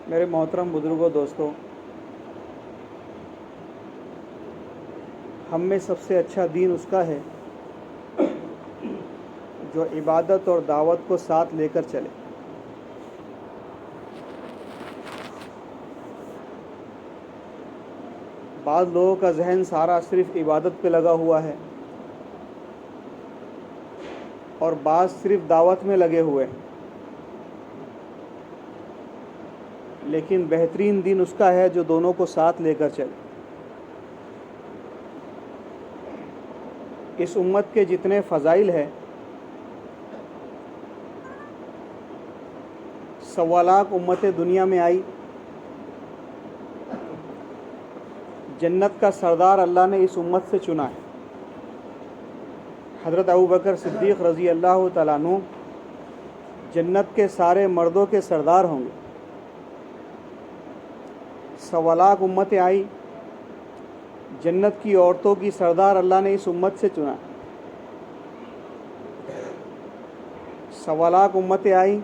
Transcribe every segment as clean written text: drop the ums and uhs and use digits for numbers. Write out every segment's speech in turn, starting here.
میرے محترم بزرگوں، دوستوں، ہم میں سب سے اچھا دین اس کا ہے جو عبادت اور دعوت کو ساتھ لے کر چلے۔ بعض لوگوں کا ذہن سارا صرف عبادت پہ لگا ہوا ہے اور بعض صرف دعوت میں لگے ہوئے ہیں، لیکن بہترین دین اس کا ہے جو دونوں کو ساتھ لے کر چلے۔ اس امت کے جتنے فضائل ہیں، 1.25 لاکھ امتیں دنیا میں آئی، جنت کا سردار اللہ نے اس امت سے چنا ہے۔ حضرت ابوبکر صدیق رضی اللہ تعالیٰ عنہ جنت کے سارے مردوں کے سردار ہوں گے۔ 1.25 لاکھ امتیں آئی، جنت کی عورتوں کی سردار اللہ نے اس امت سے چنا۔ 1.25 لاکھ امتیں آئی،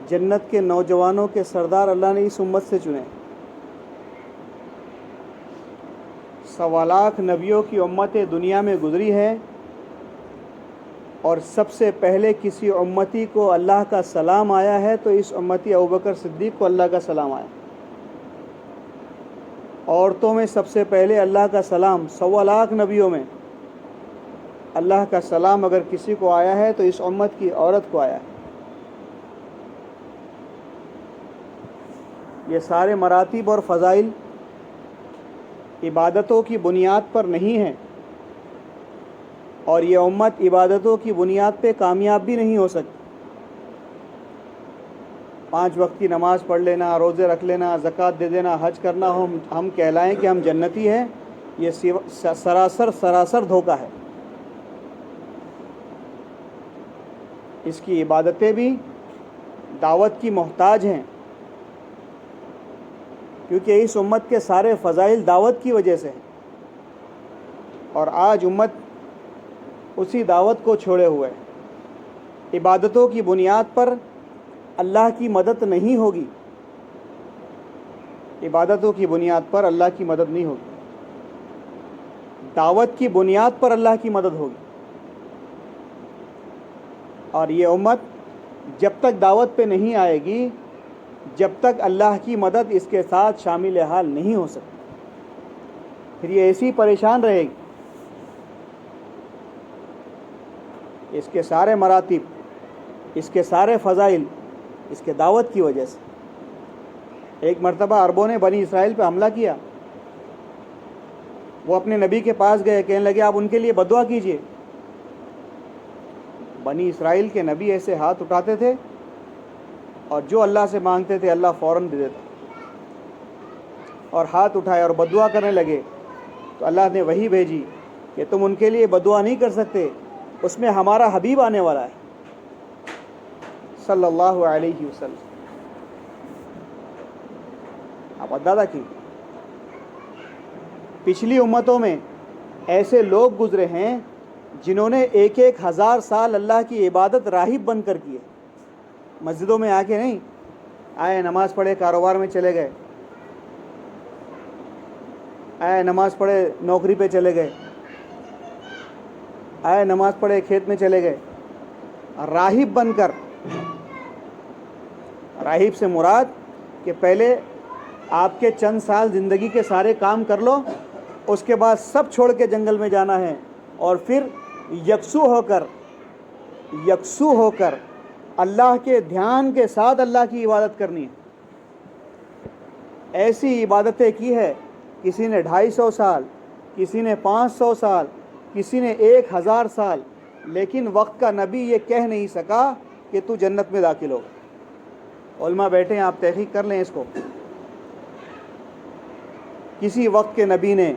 جنت کے نوجوانوں کے سردار اللہ نے اس امت سے چنے۔ 1.25 لاکھ نبیوں کی امتیں دنیا میں گزری ہے، اور سب سے پہلے کسی امتی کو اللہ کا سلام آیا ہے تو اس امتی ابوبکر صدیق کو اللہ کا سلام آیا۔ عورتوں میں سب سے پہلے اللہ کا سلام، 1.25 لاکھ نبیوں میں اللہ کا سلام اگر کسی کو آیا ہے تو اس امت کی عورت کو آیا ہے۔ یہ سارے مراتب اور فضائل عبادتوں کی بنیاد پر نہیں ہیں، اور یہ امت عبادتوں کی بنیاد پہ کامیاب بھی نہیں ہو سکتی۔ 5 وقت کی نماز پڑھ لینا، روزے رکھ لینا، زکوٰۃ دے دینا، حج کرنا، ہم کہلائیں کہ ہم جنتی ہیں، یہ سراسر دھوکہ ہے۔ اس کی عبادتیں بھی دعوت کی محتاج ہیں، کیونکہ اس امت کے سارے فضائل دعوت کی وجہ سے ہیں، اور آج امت اسی دعوت کو چھوڑے ہوئے ہے۔ عبادتوں کی بنیاد پر اللہ کی مدد نہیں ہوگی، عبادتوں کی بنیاد پر اللہ کی مدد نہیں ہوگی، دعوت کی بنیاد پر اللہ کی مدد ہوگی۔ اور یہ امت جب تک دعوت پہ نہیں آئے گی، جب تک اللہ کی مدد اس کے ساتھ شامل حال نہیں ہو سکتی، پھر یہ ایسی پریشان رہے گی۔ اس کے سارے مراتب، اس کے سارے فضائل اس کے دعوت کی وجہ سے۔ ایک مرتبہ عربوں نے بنی اسرائیل پہ حملہ کیا، وہ اپنے نبی کے پاس گئے، کہنے لگے آپ ان کے لیے بدعا کیجئے۔ بنی اسرائیل کے نبی ایسے ہاتھ اٹھاتے تھے اور جو اللہ سے مانگتے تھے اللہ فوراً دے دیتا، اور ہاتھ اٹھائے اور بدعا کرنے لگے تو اللہ نے وحی بھیجی کہ تم ان کے لیے بدعا نہیں کر سکتے، اس میں ہمارا حبیب آنے والا ہے صلی اللہ علیہ وسلم۔ آپ اندازہ کی، پچھلی امتوں میں ایسے لوگ گزرے ہیں جنہوں نے 1,000 سال اللہ کی عبادت راہب بن کر کیے، مسجدوں میں آ کے نہیں آئے، نماز پڑھے کاروبار میں چلے گئے، آئے نماز پڑھے نوکری پہ چلے گئے، آئے نماز پڑھے کھیت میں چلے گئے، راہب بن کر۔ راہب سے مراد کہ پہلے آپ کے چند سال زندگی کے سارے کام کر لو، اس کے بعد سب چھوڑ کے جنگل میں جانا ہے، اور پھر یکسو ہو کر اللہ کے دھیان کے ساتھ اللہ کی عبادت کرنی ہے۔ ایسی عبادتیں کی ہے، کسی نے 250 سال، کسی نے 500 سال، کسی نے 1000 سال، لیکن وقت کا نبی یہ کہہ نہیں سکا کہ تو جنت میں داخل ہو۔ علماء بیٹھے ہیں، آپ تحقیق کر لیں اس کو۔ کسی وقت کے نبی نے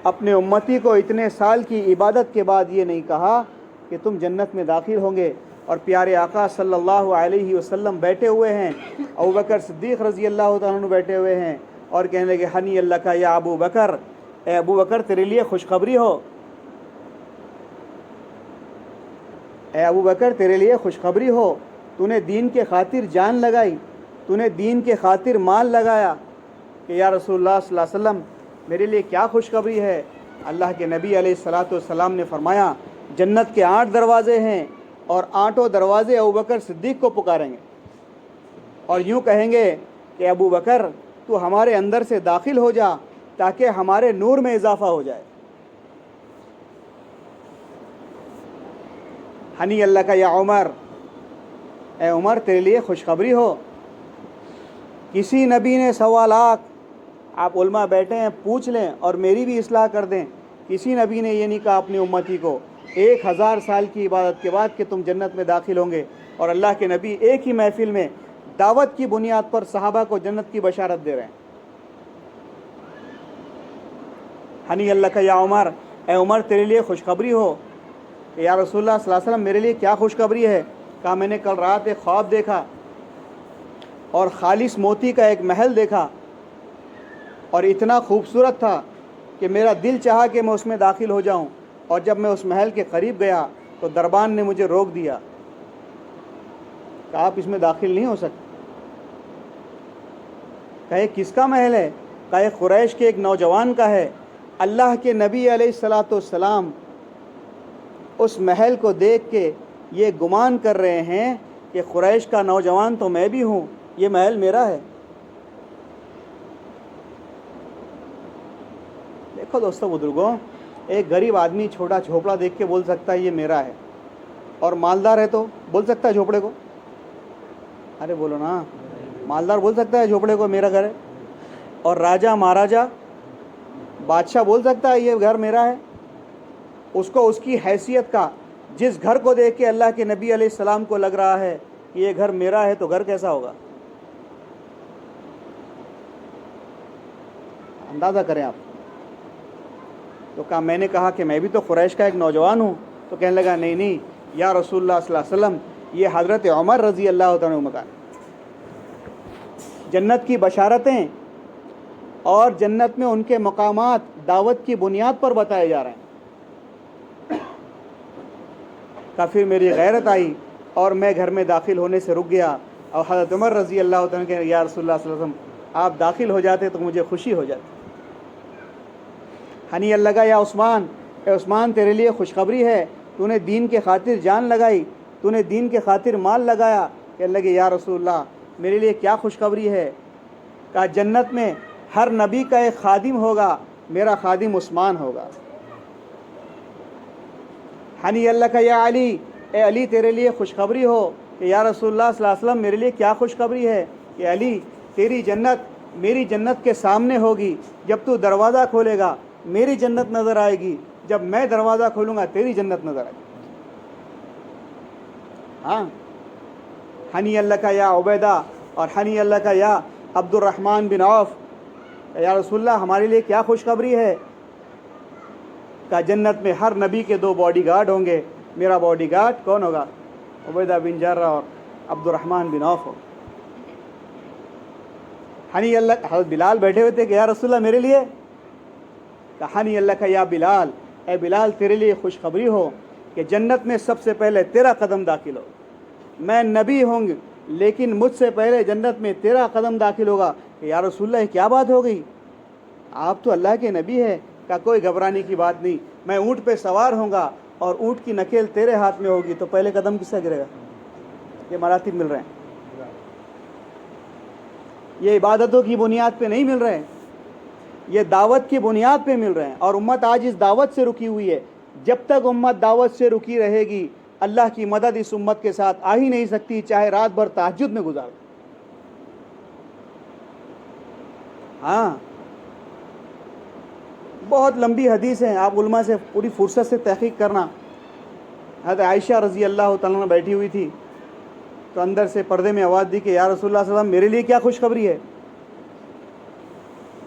اپنے امتی کو اتنے سال کی عبادت کے بعد یہ نہیں کہا کہ تم جنت میں داخل ہوں گے۔ اور پیارے آقا صلی اللہ علیہ وسلم بیٹھے ہوئے ہیں، ابوبکر صدیق رضی اللہ تعالیٰ عنہ بیٹھے ہوئے ہیں، اور کہنے لگے ہنی اللہ کا یا ابو بکر، اے ابو بکر تیرے لیے خوشخبری ہو، اے ابو بکر تیرے لیے خوشخبری ہو، تو نے دین کے خاطر جان لگائی، تو نے دین کے خاطر مال لگایا کہ یا رسول اللہ صلی اللہ علیہ وسلم میرے لیے کیا خوشخبری ہے؟ اللہ کے نبی علیہ الصلاۃ والسلام نے فرمایا جنت کے 8 دروازے ہیں اور 8 دروازے ابوبکر صدیق کو پکاریں گے اور یوں کہیں گے کہ ابو بکر تو ہمارے اندر سے داخل ہو جا تاکہ ہمارے نور میں اضافہ ہو جائے۔ ہنی اللہ کا یا عمر، اے عمر تیرے لیے خوشخبری ہو، کسی نبی نے سوالات، آپ علماء بیٹھے ہیں پوچھ لیں اور میری بھی اصلاح کر دیں، کسی نبی نے یہ نہیں کہا اپنی امتی کو 1000 سال کی عبادت کے بعد کہ تم جنت میں داخل ہوں گے، اور اللہ کے نبی ایک ہی محفل میں دعوت کی بنیاد پر صحابہ کو جنت کی بشارت دے رہے ہیں۔ ہنی اللہ کا یا عمر، اے عمر تیرے لیے خوشخبری ہو کہ یا رسول اللہ صلی اللہ علیہ وسلم میرے لیے کیا خوشخبری ہے؟ کہا میں نے کل رات ایک خواب دیکھا اور خالص موتی کا ایک محل دیکھا اور اتنا خوبصورت تھا کہ میرا دل چاہا کہ میں اس میں داخل ہو جاؤں، اور جب میں اس محل کے قریب گیا تو دربان نے مجھے روک دیا، کہا آپ اس میں داخل نہیں ہو سکتے۔ کہے کس کا محل ہے؟ کہے قریش کے ایک نوجوان کا ہے۔ اللہ کے نبی علیہ الصلاۃ والسلام اس محل کو دیکھ کے یہ گمان کر رہے ہیں کہ قریش کا نوجوان تو میں بھی ہوں، یہ محل میرا ہے۔ دیکھو دوستو بزرگوں، ایک غریب آدمی چھوٹا جھوپڑا دیکھ کے بول سکتا ہے یہ میرا ہے، اور مالدار ہے تو بول سکتا ہے جھوپڑے کو؟ ارے بولو نا، مالدار بول سکتا ہے جھوپڑے کو میرا گھر ہے؟ اور راجہ مہاراجہ بادشاہ بول سکتا ہے یہ گھر میرا ہے؟ اس کو اس کی حیثیت کا، جس گھر کو دیکھ کے اللہ کے نبی علیہ السلام کو لگ رہا ہے کہ یہ گھر میرا ہے، تو گھر کیسا ہوگا؟ اندازہ کریں آپ۔ تو کہا میں نے کہا کہ میں بھی تو قریش کا ایک نوجوان ہوں، تو کہنے لگا نہیں نہیں یا رسول اللہ صلی اللہ علیہ وسلم، یہ حضرت عمر رضی اللہ تعالیٰ عنہ مکان، جنت کی بشارتیں اور جنت میں ان کے مقامات دعوت کی بنیاد پر بتائے جا رہے ہیں۔ کا پھر میری غیرت آئی اور میں گھر میں داخل ہونے سے رک گیا، اور حضرت عمر رضی اللہ تعالیٰ کہ یا رسول اللہ صلی اللہ علیہ وسلم آپ داخل ہو جاتے تو مجھے خوشی ہو جاتی۔ ہنی اللہ کا یا عثمان، اے عثمان تیرے لیے خوشخبری ہے، تو نے دین کے خاطر جان لگائی، تو نے دین کے خاطر مال لگایا۔ کہ اللہ کے یا رسول اللہ میرے لیے کیا خوشخبری ہے؟ کہا جنت میں ہر نبی کا ایک خادم ہوگا، میرا خادم عثمان ہوگا۔ ہنی اللہ کا یا علی، اے علی تیرے لیے خوشخبری ہو کہ یا رسول اللہ صلی اللہ علیہ وسلم میرے لیے کیا خوشخبری ہے؟ کہ علی تیری جنت میری جنت کے سامنے ہوگی، جب تو دروازہ کھولے گا میری جنت نظر آئے گی، جب میں دروازہ کھولوں گا تیری جنت نظر آئے گی۔ ہاں، ہنی اللہ کا یا عبیدہ اور ہنی اللہ کا یا عبد الرحمن بن عوف، یا رسول اللہ ہمارے لیے کیا خوشخبری ہے؟ کہ جنت میں ہر نبی کے 2 باڈی گارڈ ہوں گے، میرا باڈی گارڈ کون ہوگا؟ عبیدہ بن جرہ اور عبد الرحمن بن عوف ہو۔ ہنی اللہ، حضرت بلال بیٹھے ہوئے تھے کہ یا رسول اللہ میرے لیے؟ کہ ہنی اللہ کا یا بلال، اے بلال تیرے لیے خوشخبری ہو کہ جنت میں سب سے پہلے تیرا قدم داخل ہو۔ میں نبی ہوں گی لیکن مجھ سے پہلے جنت میں تیرا قدم داخل ہوگا۔ کہ یا رسول اللہ کیا بات ہو گئی؟ آپ تو اللہ کے نبی ہے۔ کہ کوئی گھبرانے کی بات نہیں، میں اونٹ پہ سوار ہوں گا اور اونٹ کی نکیل تیرے ہاتھ میں ہوگی، تو پہلے قدم کس کا گرے گا؟ یہ مراتب مل رہے ہیں، یہ عبادتوں کی بنیاد پہ نہیں مل رہے ہیں، یہ دعوت کی بنیاد پہ مل رہے ہیں۔ اور امت آج اس دعوت سے رکی ہوئی ہے۔ جب تک امت دعوت سے رکی رہے گی اللہ کی مدد اس امت کے ساتھ آ ہی نہیں سکتی، چاہے رات بھر تہجد میں گزار۔ ہاں، بہت لمبی حدیث ہیں، آپ علماء سے پوری فرصت سے تحقیق کرنا۔ حضرت عائشہ رضی اللہ تعالیٰ عنہ بیٹھی ہوئی تھی تو اندر سے پردے میں آواز دی کہ یا رسول اللہ صلی اللہ علیہ وسلم میرے لیے کیا خوشخبری ہے؟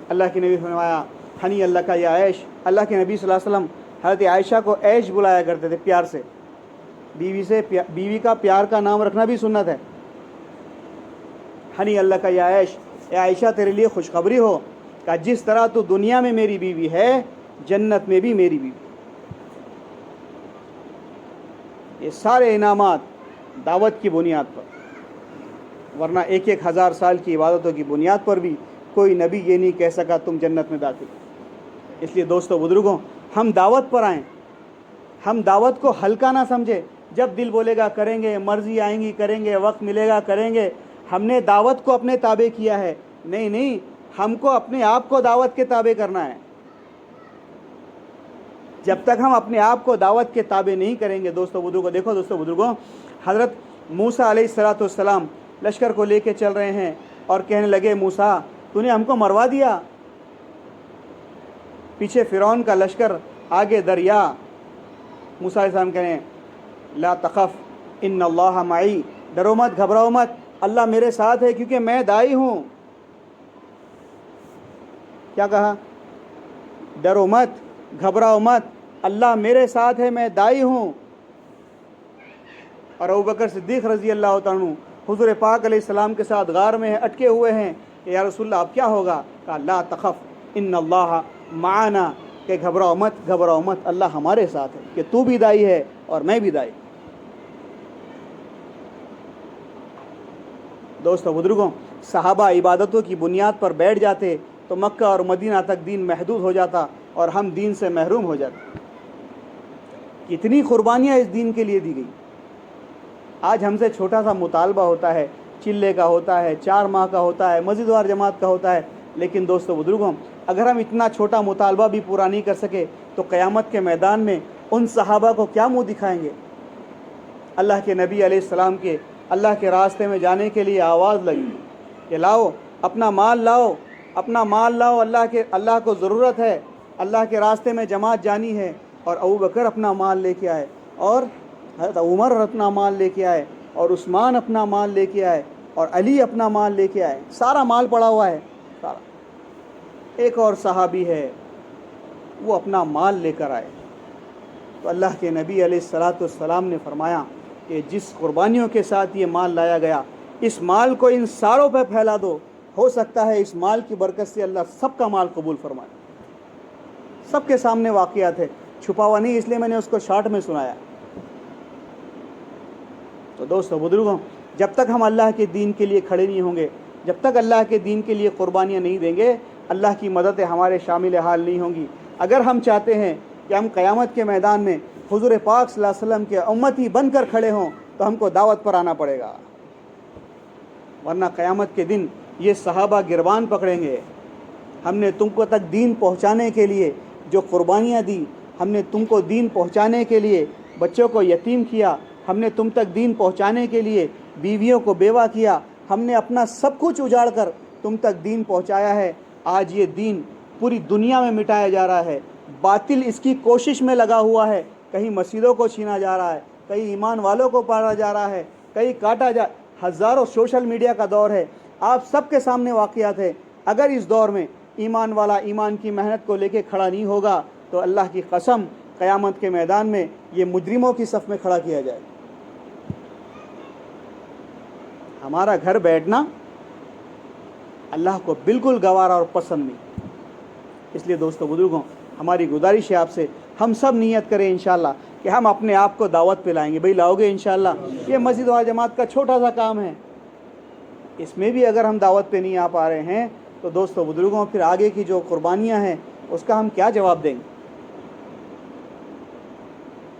اللہ کے نبی فرمایا ہنی اللہ کا یا عیش۔ اللہ کے نبی صلی اللہ علیہ وسلم حضرت عائشہ کو عیش بلایا کرتے تھے پیار سے، بیوی کا پیار کا نام رکھنا بھی سنت ہے۔ ہنی اللہ کا یا عیش، اے عائشہ تیرے لیے خوشخبری ہو کہ جس طرح تو دنیا میں میری بیوی ہے جنت میں بھی میری بیوی۔ یہ سارے انعامات دعوت کی بنیاد پر۔ ورنہ 1,000 سال کی عبادتوں کی بنیاد پر بھی کوئی نبی یہ نہیں کہہ سکا تم جنت میں داخل۔ اس لیے دوستو بزرگوں، ہم دعوت پر آئیں، ہم دعوت کو ہلکا نہ سمجھیں۔ جب دل بولے گا کریں گے، مرضی آئیں گی کریں گے، وقت ملے گا کریں گے۔ ہم نے دعوت کو اپنے تابع کیا ہے، نہیں، ہم کو اپنے آپ کو دعوت کے تابع کرنا ہے۔ جب تک ہم اپنے آپ کو دعوت کے تابع نہیں کریں گے دوستو بزرگوں، دیکھو دوستو بزرگوں، حضرت موسیٰ علیہ السلام لشکر کو لے کے چل رہے ہیں اور کہنے لگے موسیٰ تو نے ہم کو مروا دیا۔ پیچھے فرعون کا لشکر، آگے دریا۔ موسیٰ علیہ السلام کہنے لا تخف ان اللہ معی، ڈرو مت گھبراؤ مت، اللہ میرے ساتھ ہے کیونکہ میں داعی ہوں۔ کیا کہا؟ ڈرو مت گھبراؤ مت، اللہ میرے ساتھ ہے، میں داعی ہوں۔ اور ابوبکر صدیق رضی اللہ تعالیٰ عنہ حضور پاک علیہ السلام کے ساتھ غار میں اٹکے ہوئے ہیں کہ یا رسول اللہ اب کیا ہوگا؟ کہا لا تخف ان اللہ معنا، کہ گھبراؤ مت، اللہ ہمارے ساتھ ہے، کہ تو بھی داعی ہے اور میں بھی داعی۔ دوستو بزرگوں، صحابہ عبادتوں کی بنیاد پر بیٹھ جاتے تو مکہ اور مدینہ تک دین محدود ہو جاتا اور ہم دین سے محروم ہو جاتے۔ کتنی قربانیاں اس دین کے لیے دی گئی۔ آج ہم سے چھوٹا سا مطالبہ ہوتا ہے، چلے کا ہوتا ہے، 4 ماہ کا ہوتا ہے، مسجد وار جماعت کا ہوتا ہے، لیکن دوستو بزرگوں اگر ہم اتنا چھوٹا مطالبہ بھی پورا نہیں کر سکے تو قیامت کے میدان میں ان صحابہ کو کیا منہ دکھائیں گے؟ اللہ کے نبی علیہ السلام کے اللہ کے راستے میں جانے کے لیے آواز لگی کہ لاؤ اپنا مال لاؤ، اللہ کو ضرورت ہے، اللہ کے راستے میں جماعت جانی ہے۔ اور ابوبکر اپنا مال لے کے آئے، اور حضرت عمر اپنا مال لے کے آئے، اور عثمان اپنا مال لے کے آئے، اور علی اپنا مال لے کے آئے، سارا مال پڑا ہوا ہے سارا۔ ایک اور صحابی ہے وہ اپنا مال لے کر آئے، تو اللہ کے نبی علیہ السلام نے فرمایا کہ جس قربانیوں کے ساتھ یہ مال لایا گیا، اس مال کو ان ساروں پہ پھیلا دو، ہو سکتا ہے اس مال کی برکت سے اللہ سب کا مال قبول فرمائے۔ سب کے سامنے واقعات ہے، چھپا ہوا نہیں، اس لیے میں نے اس کو شارٹ میں سنایا۔ تو دوستو بزرگوں، جب تک ہم اللہ کے دین کے لیے کھڑے نہیں ہوں گے، جب تک اللہ کے دین کے لیے قربانیاں نہیں دیں گے، اللہ کی مدد ہمارے شامل حال نہیں ہوں گی۔ اگر ہم چاہتے ہیں کہ ہم قیامت کے میدان میں حضور پاک صلی اللہ علیہ وسلم کے امتی بن کر کھڑے ہوں تو ہم کو دعوت پر آنا پڑے گا، ورنہ قیامت کے دن یہ صحابہ گربان پکڑیں گے۔ ہم نے تم کو تک دین پہنچانے کے لیے جو قربانیاں دی، ہم نے تم کو دین پہنچانے کے لیے بچوں کو یتیم کیا، ہم نے تم تک دین پہنچانے کے لیے بیویوں کو بیوہ کیا، ہم نے اپنا سب کچھ اجاڑ کر تم تک دین پہنچایا ہے۔ آج یہ دین پوری دنیا میں مٹایا جا رہا ہے، باطل اس کی کوشش میں لگا ہوا ہے، کہیں مسجدوں کو چھینا جا رہا ہے، کہیں ایمان والوں کو پاڑا جا رہا ہے، کہیں کاٹا ہزاروں سوشل میڈیا کا دور ہے، آپ سب کے سامنے واقعات ہے۔ اگر اس دور میں ایمان والا ایمان کی محنت کو لے کے کھڑا نہیں ہوگا تو اللہ کی قسم قیامت کے میدان میں یہ مجرموں کی صف میں کھڑا کیا جائے۔ ہمارا گھر بیٹھنا اللہ کو بالکل گوارا اور پسند نہیں۔ اس لیے دوستو بزرگوں، ہماری گزارش ہے آپ سے، ہم سب نیت کریں انشاءاللہ کہ ہم اپنے آپ کو دعوت پہ لائیں گے۔ بھئی لاؤ گے انشاءاللہ؟ یہ مسجد و جماعت کا چھوٹا سا کام ہے، اس میں بھی اگر ہم دعوت پہ نہیں آ پا رہے ہیں تو دوستو بزرگوں پھر آگے کی جو قربانیاں ہیں اس کا ہم کیا جواب دیں گے؟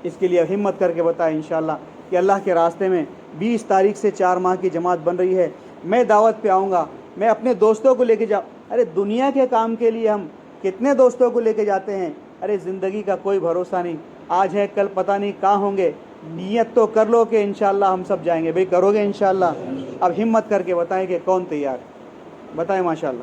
اس کے لیے ہمت کر کے بتائیں انشاءاللہ کہ اللہ کے راستے میں 20 تاریخ سے 4 ماہ کی جماعت بن رہی ہے، میں دعوت پہ آؤں گا، میں اپنے دوستوں کو لے کے ارے دنیا کے کام کے لیے ہم کتنے دوستوں کو لے کے جاتے ہیں؟ ارے زندگی کا کوئی بھروسہ نہیں، آج ہے کل پتہ نہیں کہاں ہوں گے۔ نیت تو کر لو کہ انشاءاللہ ہم سب جائیں گے۔ بھئی کرو گے انشاءاللہ؟ اب ہمت کر کے بتائیں کہ کون تیار ہے، بتائیں ماشاءاللہ۔